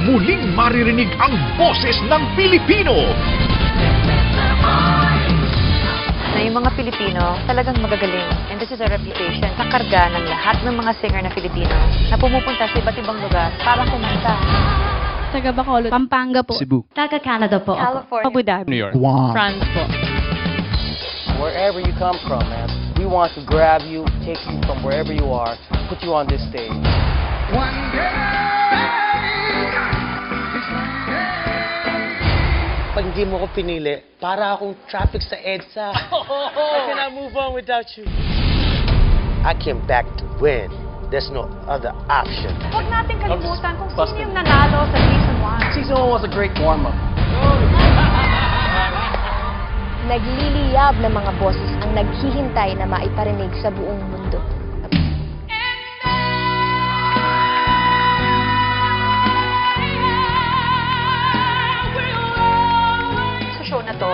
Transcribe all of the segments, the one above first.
muling maririnig ang boses ng Pilipino. Na yung mga Pilipino talagang magagaling. And this is a reputation sa karga ng lahat ng mga singer na Filipino na pumupunta sa iba't ibang lugar para kumanta. Taga Bacolod, Pampanga po. Cebu. Taga Canada po ako. California. Abu Dhabi. New York. Guam. France po. Wherever you come from, man, we want to grab you, take you from wherever you are, put you on this stage. Pag hindi mo ko pinili, para akong traffic sa EDSA. I cannot move on without you. I came back to win. There's no other option. Huwag natin kalimutan kung sino yung nanalo sa Season 1. Season 1 was a great warm-up. Nagliliyab na mga boses ang naghihintay na maiparinig sa buong mundo. Sa show na to,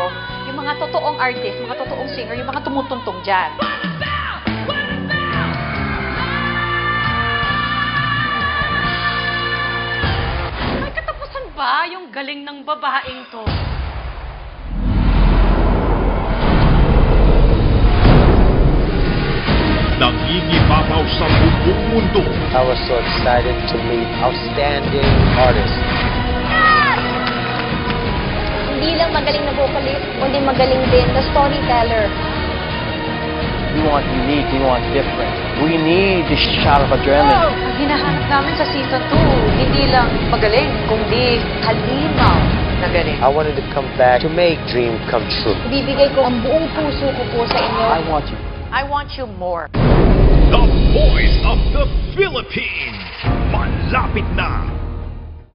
yung mga totoong artist, mga totoong singer, yung mga tumutuntong dyan. May katapusan ba yung galing ng babaeng to? Nangingibabaw sa buong mundo. I was so excited to meet outstanding artists. Hindi lang magaling na vocalist, kundi magaling din na storyteller. We want unique, we want different. We need this shot of adrenaline. Ang hinahanap namin sa Season 2, hindi lang magaling, kundi halimaw na galing. I wanted to come back to make dream come true. Ibibigay ko ang buong puso ko po sa inyo. I want you. I want you more. The Voice of the Philippines. Malapit na